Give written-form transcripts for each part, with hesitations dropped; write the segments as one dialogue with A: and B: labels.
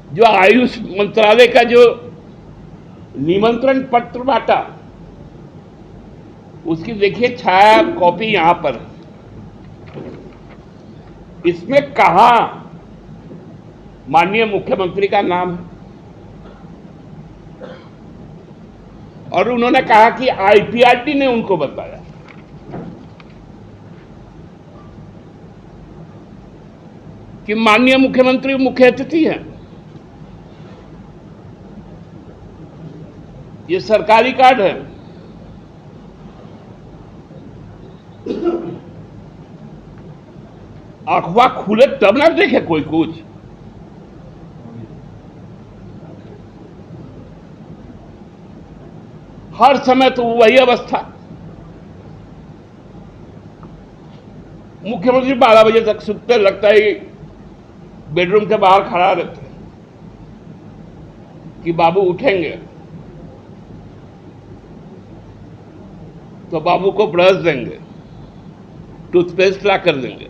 A: जो आयुष मंत्रालय का जो निमंत्रण पत्र बांटा, उसकी देखिए छाया कॉपी यहां पर। इसमें कहा माननीय मुख्यमंत्री का नाम है और उन्होंने कहा कि आईपीआरटी ने उनको बताया। कि माननीय मुख्यमंत्री मुख्य अतिथि हैं। ये सरकारी कार्ड है। अखबार खुले तब ना देखे कोई कुछ। हर समय तो वही अवस्था। मुख्यमंत्री 12 बजे तक सुतते, लगता है बेडरूम के बाहर खड़ा रहते कि बाबू उठेंगे तो बाबू को ब्रश देंगे, टूथपेस्ट ला कर देंगे।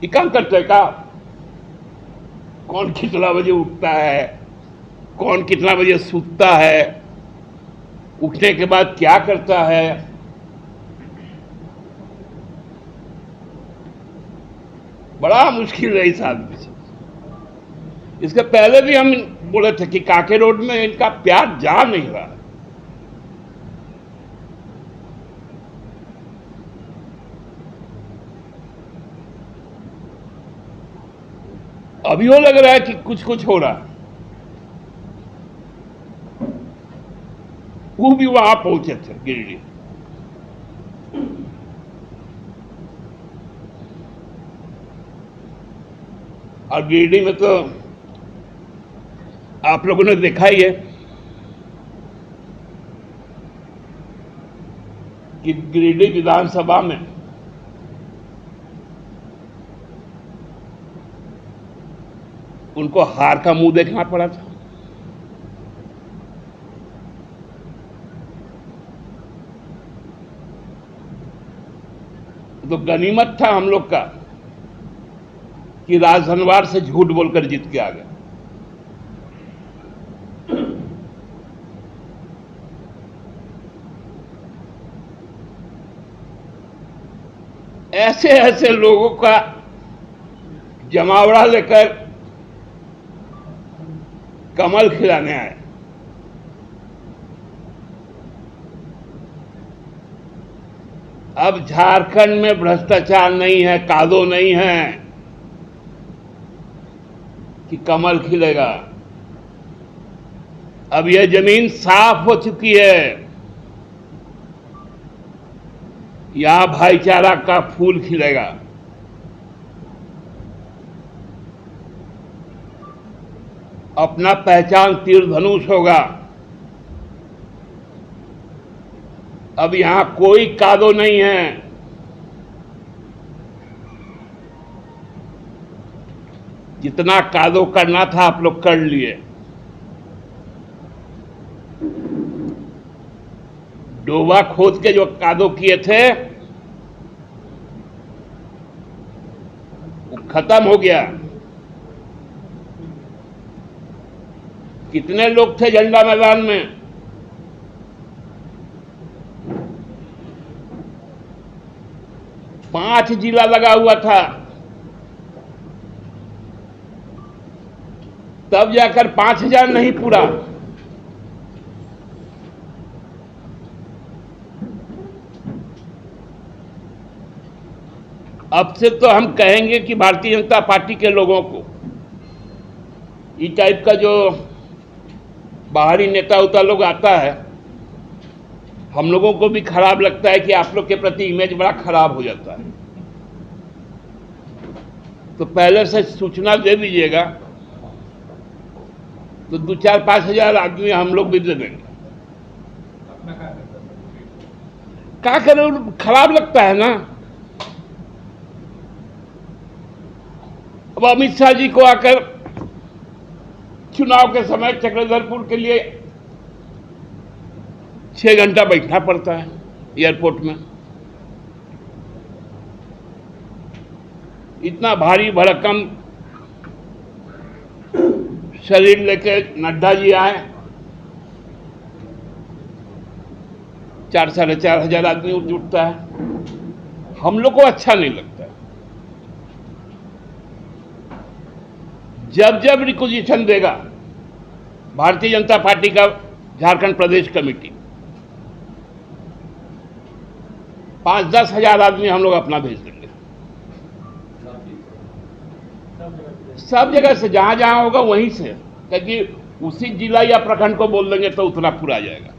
A: ये काम करते हैं का? कौन कितना बजे उठता है, कौन कितना बजे सूतता है, उठने के बाद क्या करता है, बड़ा मुश्किल है इस आदमी से। इसके पहले भी हम बोले थे कि काके रोड में इनका प्यार जा नहीं रहा। अभी वो लग रहा है कि कुछ कुछ हो रहा है। वो भी वहां पहुंचे थे गिरिडीह। और गिरिडीह में तो आप लोगों ने देखा ही है कि गिरिडीह विधानसभा में उनको हार का मुंह देखना पड़ा था। तो गनीमत था हम लोग का कि राजधनवार से झूठ बोलकर जीत के आ गए। ऐसे ऐसे लोगों का जमावड़ा लेकर कमल खिलाने आए। अब झारखंड में भ्रष्टाचार नहीं है, कादो नहीं है कि कमल खिलेगा। अब यह जमीन साफ हो चुकी है। यहां भाईचारा का फूल खिलेगा। अपना पहचान तीर धनुष होगा। अब यहां कोई कादो नहीं है। जितना कादो करना था आप लोग कर लिए। डोबा खोद के जो कादो किए थे वो खत्म हो गया। कितने लोग थे झंडा मैदान में? पांच जिला लगा हुआ था, तब जाकर 5,000 नहीं पूरा। अब से तो हम कहेंगे कि भारतीय जनता पार्टी के लोगों को इस टाइप का जो बाहरी नेता उता लोग आता है, हम लोगों को भी खराब लगता है कि आप लोग के प्रति इमेज बड़ा खराब हो जाता है। तो पहले से सूचना दे दीजिएगा तो 2-4-5 हजार आदमी हम लोग भी दे देंगे। क्या करें, खराब लगता है ना। अब अमित शाह जी को आकर चुनाव के समय चक्रधरपुर के लिए 6 घंटा बैठना पड़ता है एयरपोर्ट में। इतना भारी भरकम शरीर लेके नड्डा जी आए, 4-4,500 आदमी जुटता है, हम लोग को अच्छा नहीं लगता है। जब जब रिक्वेजिशन देगा भारतीय जनता पार्टी का झारखंड प्रदेश कमेटी, 5-10 हजार आदमी हम लोग अपना भेज देंगे, सब जगह से, जहां जहां होगा वहीं से, क्योंकि उसी जिला या प्रखंड को बोल देंगे तो उतना पूरा आ जाएगा।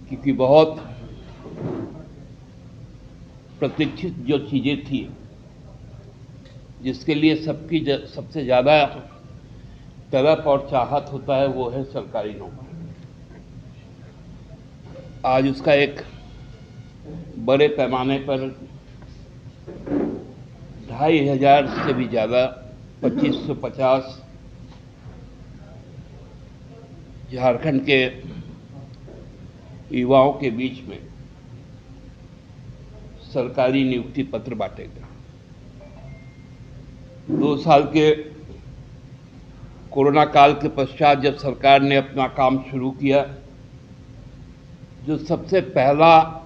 A: क्योंकि बहुत प्रतीक्षित जो चीजें थी, जिसके लिए सबकी सबसे ज्यादा तड़प और चाहत होता है, वो है सरकारी नौकरी। आज उसका एक बड़े पैमाने पर 2,500 से भी ज्यादा 2,550 झारखंड के युवाओं के बीच में सरकारी नियुक्ति पत्र बांटे गए। 2 साल के कोरोना काल के पश्चात जब सरकार ने अपना काम शुरू किया, जो सबसे पहला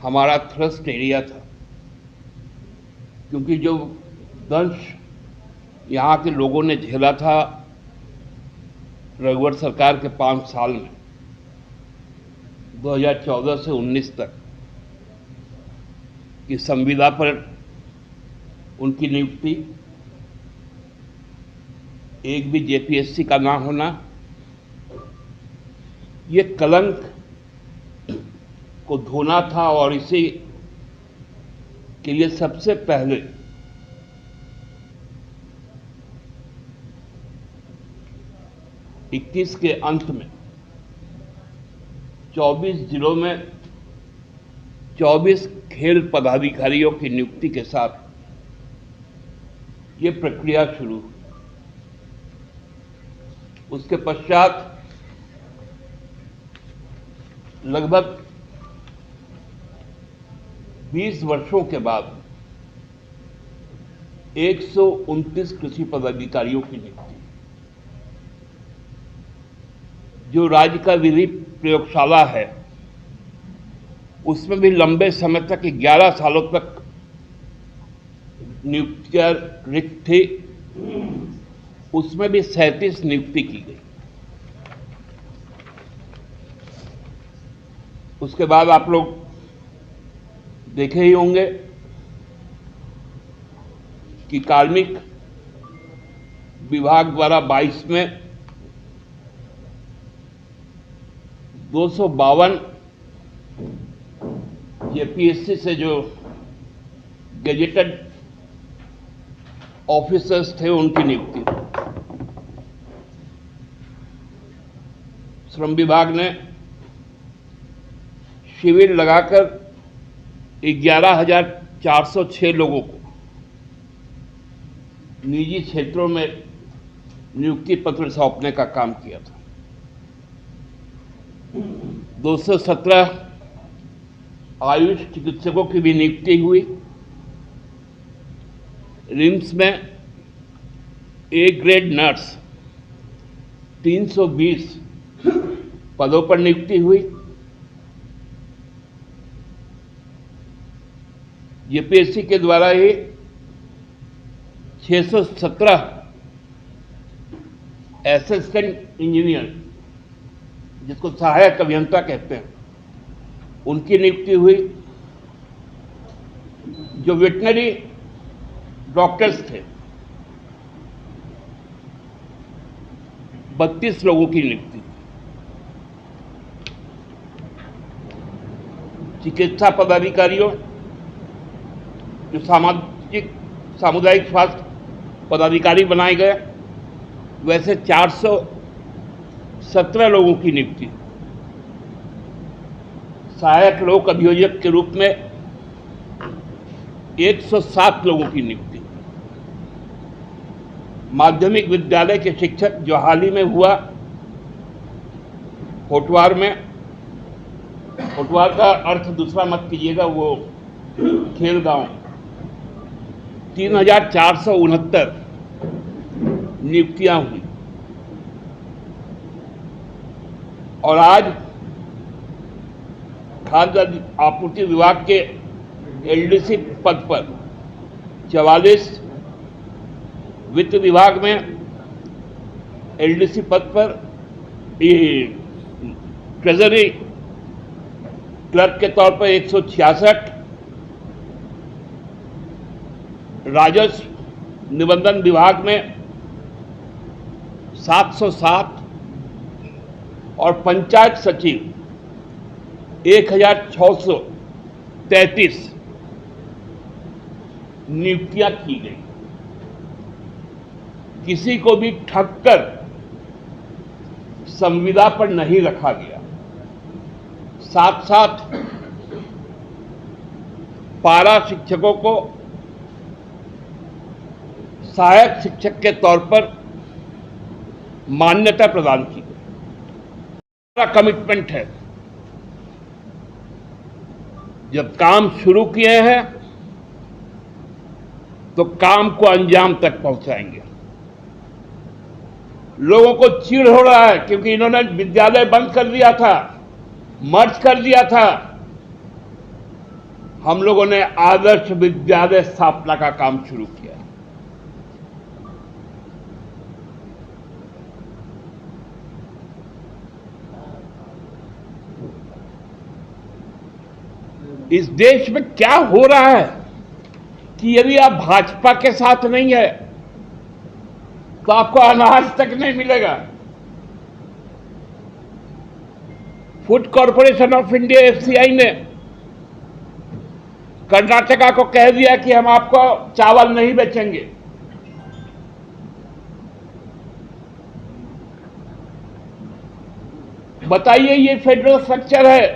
A: हमारा थ्रस्ट एरिया था, क्योंकि जो दंश यहाँ के लोगों ने झेला था रघुवर सरकार के 5 साल में, 2014 से 19 तक की संविदा पर उनकी नियुक्ति, एक भी जेपीएससी का ना होना, ये कलंक को धोना था। और इसी के लिए सबसे पहले इक्कीस के अंत में 24 जिलों में 24 खेल पदाधिकारियों की नियुक्ति के साथ ये प्रक्रिया शुरू हुई। उसके पश्चात लगभग 20 वर्षों के बाद 129 कृषि पदाधिकारियों की नियुक्ति, जो राज्य का विधि प्रयोगशाला है, उसमें भी लंबे समय तक 11 सालों तक नियुक्तियां रिक्त थी, उसमें भी 37 नियुक्ति की गई। उसके बाद आप लोग देखे ही होंगे कि कार्मिक विभाग द्वारा 22 में 252 जेपीएससी से जो गेजेटेड ऑफिसर्स थे उनकी नियुक्ति। श्रम विभाग ने शिविर लगाकर 11,406 लोगों को निजी क्षेत्रों में नियुक्ति पत्र सौंपने का काम किया था। 217 आयुष चिकित्सकों की भी नियुक्ति हुई। रिम्स में ए ग्रेड नर्स 320 पदों पर नियुक्ति हुई। जेपीएससी के द्वारा ही 617 असिस्टेंट इंजीनियर, जिसको सहायक अभियंता कहते हैं, उनकी नियुक्ति हुई। जो वेटनरी डॉक्टर्स थे, 32 लोगों की नियुक्ति। चिकित्सा पदाधिकारियों, जो सामुदायिक स्वास्थ्य पदाधिकारी बनाए गए, वैसे 417 लोगों की नियुक्ति। सहायक लोक अभियोजक के रूप में 107 लोगों की नियुक्ति। माध्यमिक विद्यालय के शिक्षक, जो हाल ही में हुआ होटवार में, होटवार का अर्थ दूसरा मत कीजिएगा, वो खेल गांव, 3,469 नियुक्तियां हुई और आज खाद्य आपूर्ति विभाग के एलडीसी पद पर 44, वित्त विभाग में एलडीसी पद पर ट्रेजरी क्लर्क के तौर पर 166, राजस्व निबंधन विभाग में 707 और पंचायत सचिव 1633 नियुक्तियां की गई। किसी को भी ठग कर संविदा पर नहीं रखा गया। साथ साथ पारा शिक्षकों को सहायक शिक्षक के तौर पर मान्यता प्रदान की गई। हमारा कमिटमेंट है, जब काम शुरू किए हैं तो काम को अंजाम तक पहुंचाएंगे। लोगों को चिढ़ हो रहा है क्योंकि इन्होंने विद्यालय बंद कर दिया था, मर्ज कर दिया था। हम लोगों ने आदर्श विद्यालय स्थापना का काम शुरू किया। इस देश में क्या हो रहा है कि यदि आप भाजपा के साथ नहीं है तो आपको अनाज तक नहीं मिलेगा। Food corporation of India FCI ने कर्नाटका को कह दिया कि हम आपको चावल नहीं बेचेंगे। बताइए, ये फेडरल स्ट्रक्चर है।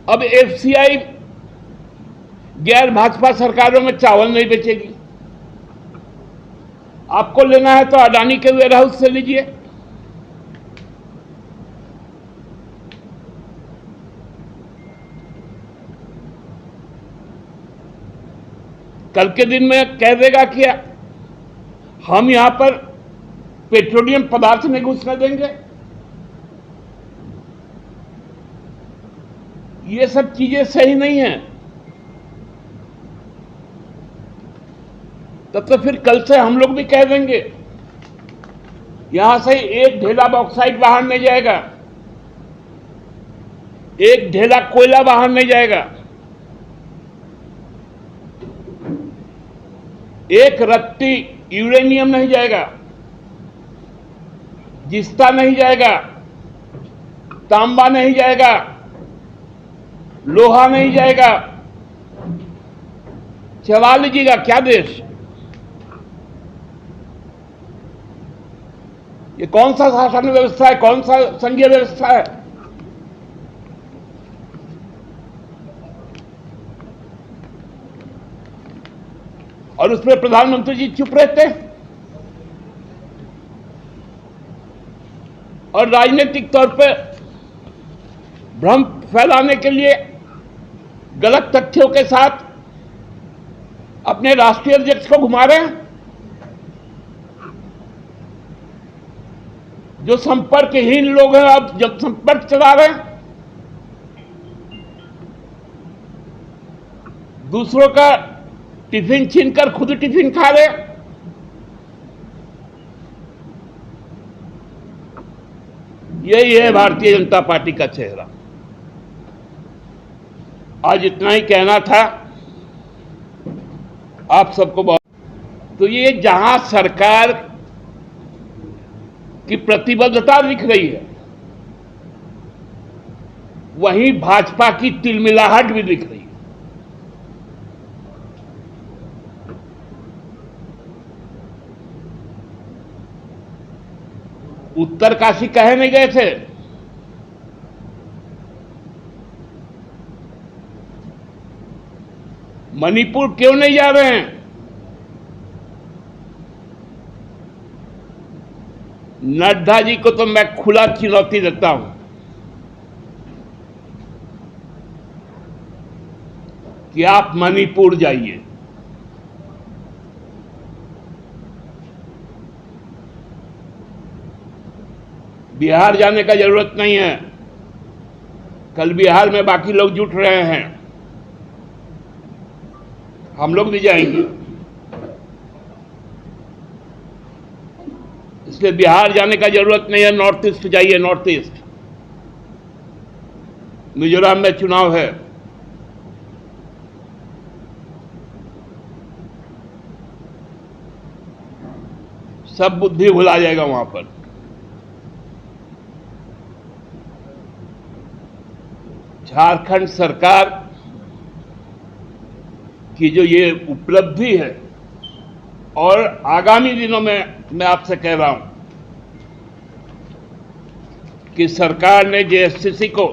A: अब एफसीआई गैर भाजपा सरकारों में चावल नहीं बेचेगी। आपको लेना है तो अडानी के वेयर हाउस से लीजिए। कल के दिन में कह देगा कि हम यहां पर पेट्रोलियम पदार्थ नहीं घुसने देंगे। ये सब चीजें सही नहीं है। तब तो फिर कल से हम लोग भी कह देंगे यहां से एक ढेला बॉक्साइट बाहर नहीं जाएगा, एक ढेला कोयला बाहर नहीं जाएगा, एक रत्ती यूरेनियम नहीं जाएगा, जिस्ता नहीं जाएगा, तांबा नहीं जाएगा, लोहा नहीं जाएगा। चला लीजिएगा क्या देश? ये कौन सा शासन व्यवस्था है? कौन सा संघीय व्यवस्था है? और उसमें प्रधानमंत्री जी चुप रहते हैं और राजनीतिक तौर पर भ्रम फैलाने के लिए गलत तथ्यों के साथ अपने राष्ट्रीय अध्यक्ष को घुमा रहे हैं। जो संपर्कहीन लोग हैं अब जब संपर्क चला रहे हैं, दूसरों का टिफिन छीनकर खुद टिफिन खा रहे हैं। यही है भारतीय जनता पार्टी का चेहरा। आज इतना ही कहना था आप सबको। तो ये जहां सरकार की प्रतिबद्धता दिख रही है, वहीं भाजपा की तिलमिलाहट भी दिख रही है। उत्तरकाशी कहे नहीं गए थे? मणिपुर क्यों नहीं जा रहे हैं? नड्डा जी को तो मैं खुला चुनौती देता हूं कि आप मणिपुर जाइए, बिहार जाने का जरूरत नहीं है। कल बिहार में बाकी लोग जुट रहे हैं, हम लोग भी जाएंगे। इसलिए बिहार जाने का जरूरत नहीं है। नॉर्थ ईस्ट जाइए, नॉर्थ ईस्ट। मिजोरम में चुनाव है, सब बुद्धि भुला जाएगा वहां पर। झारखंड सरकार की जो ये उपलब्धि है, और आगामी दिनों में मैं आपसे कह रहा हूं कि सरकार ने जेएससीसी को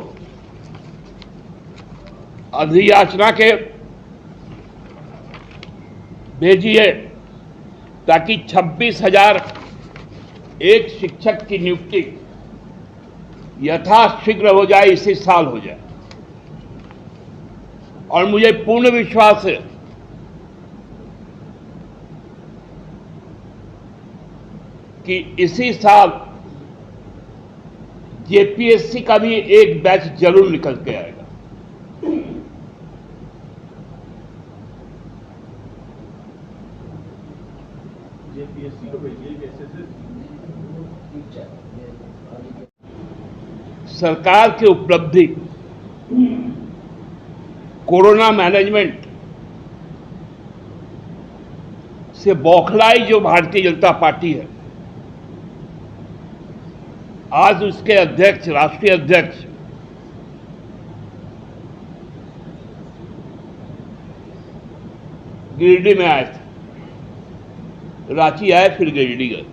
A: अधियाचना के भेजी है ताकि 26,000 एक शिक्षक की नियुक्ति यथाशीघ्र हो जाए, इसी साल हो जाए। और मुझे पूर्ण विश्वास है कि इसी साल जेपीएससी का भी एक बैच जरूर निकल के आएगा। जेपीएससी को भेजिए कैसे से? सरकार की उपलब्धि कोरोना मैनेजमेंट से बौखलाई जो भारतीय जनता पार्टी है, आज उसके अध्यक्ष, राष्ट्रीय अध्यक्ष गिरिडीह में आए थे। रांची आए, फिर गिरिडीह गए।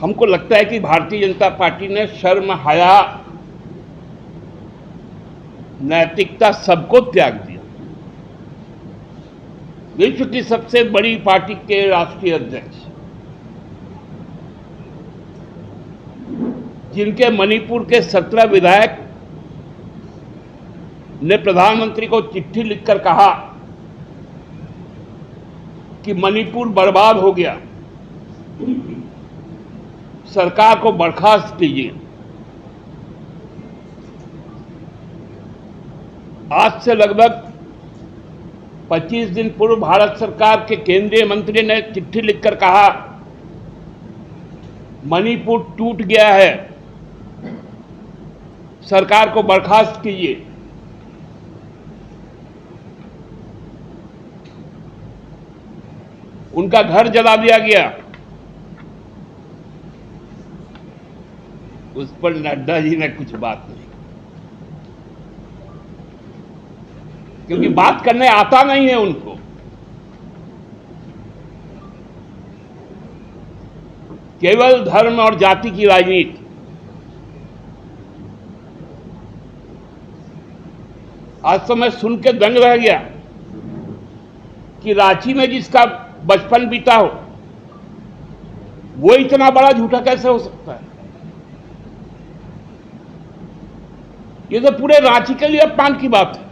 A: हमको लगता है कि भारतीय जनता पार्टी ने शर्म, हया, नैतिकता सबको त्याग दिया। विश्व की सबसे बड़ी पार्टी के राष्ट्रीय अध्यक्ष, जिनके मणिपुर के 17 विधायक ने प्रधानमंत्री को चिट्ठी लिखकर कहा कि मणिपुर बर्बाद हो गया, सरकार को बर्खास्त कीजिए। आज से लगभग 25 दिन पूर्व भारत सरकार के केंद्रीय मंत्री ने चिट्ठी लिखकर कहा, मणिपुर टूट गया है, सरकार को बर्खास्त कीजिए। उनका घर जला दिया गया। उस पर नड्डा जी ने कुछ बात नहीं, क्योंकि बात करने आता नहीं है उनको। केवल धर्म और जाति की राजनीति। आज तो मैं सुन के दंग रह गया कि रांची में जिसका बचपन बीता हो, वो इतना बड़ा झूठा कैसे हो सकता है? ये तो पूरे रांची के लिए अपमान की बात है।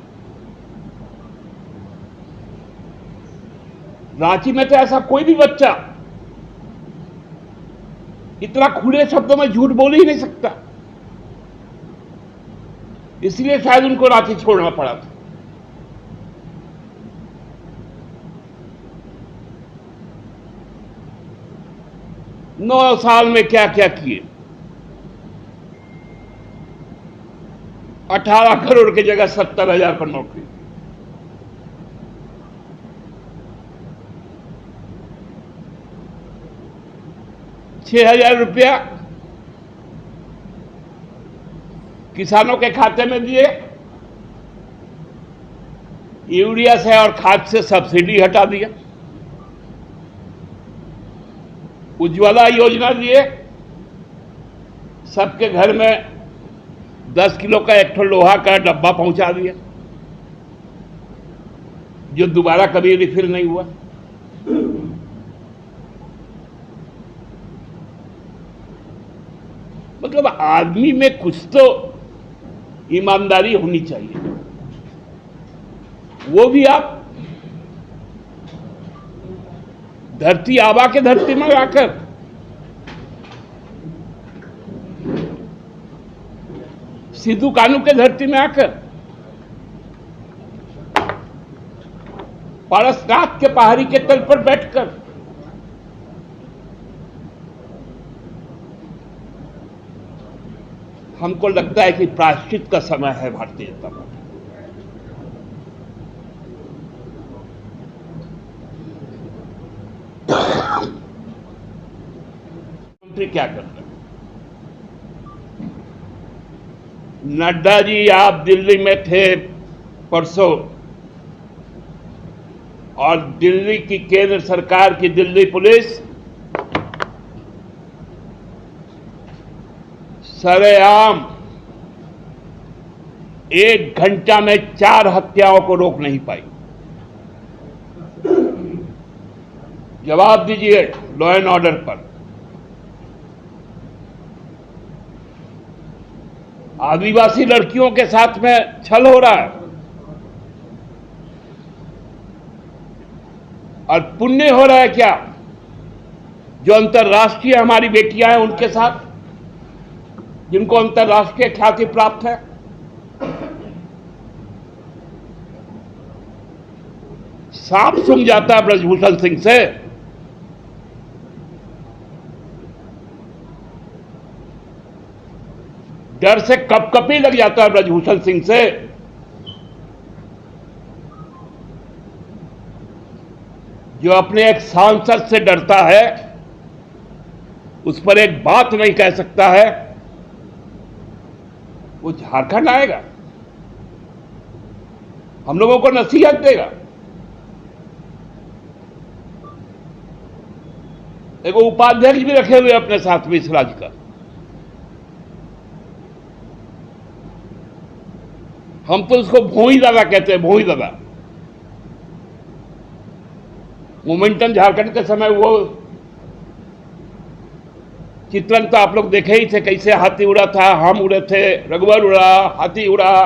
A: रांची में तो ऐसा कोई भी बच्चा इतना खुले शब्दों में झूठ बोल ही नहीं सकता। इसलिए शायद उनको रांची छोड़ना पड़ा था। नौ साल में क्या क्या किए। 18 करोड़ की जगह 70,000 पर नौकरी। ₹6,000 किसानों के खाते में दिए। यूरिया से और खाद से सब्सिडी हटा दिया। उज्ज्वला योजना दिए, सबके घर में 10 किलो का एक ठो लोहा का डब्बा पहुंचा दिया, जो दोबारा कभी रिफिल नहीं हुआ। मतलब आदमी में कुछ तो ईमानदारी होनी चाहिए। वो भी आप धरती आबा के धरती में आकर सिद्धू कानू के धरती में आकर, पारसनाथ के पहाड़ी के तल पर बैठकर हमको लगता है कि प्रायश्चित का समय है भारतीय जनता पार्टी। मंत्री क्या करते हैं? नड्डा जी, आप दिल्ली में थे परसों, और दिल्ली की केंद्र सरकार की दिल्ली पुलिस सरेआम 1 घंटा में 4 हत्याओं को रोक नहीं पाई। जवाब दीजिए लॉ एंड ऑर्डर पर। आदिवासी लड़कियों के साथ में छल हो रहा है, और पुण्य हो रहा है क्या जो अंतर्राष्ट्रीय हमारी बेटियां हैं उनके साथ, जिनको अंतर्राष्ट्रीय ख्याति प्राप्त है। सांप सूंघ जाता है ब्रजभूषण सिंह से। डर से कपकपी लग जाता है ब्रजभूषण सिंह से। जो अपने एक सांसद से डरता है, उस पर एक बात नहीं कह सकता है, वो झारखंड आएगा, हम लोगों को नसीहत देगा। एक उपाध्यक्ष भी रखे हुए अपने साथ में इस राज्य का। हम तो उसको भोई दादा कहते हैं, भोई दादा। मोमेंटम झारखंड के समय वो चित्रण तो आप लोग देखे ही थे, कैसे हाथी उड़ा था, हम उड़े थे, रघुवर उड़ा, हाथी उड़ा,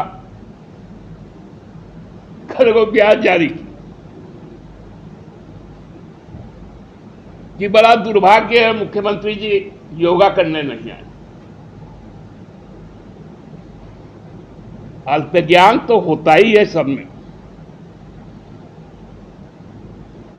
A: कल को ब्याज जारी कि बड़ा दुर्भाग्य है मुख्यमंत्री जी योगा करने नहीं आए। अल्प ज्ञान तो होता ही है सब में।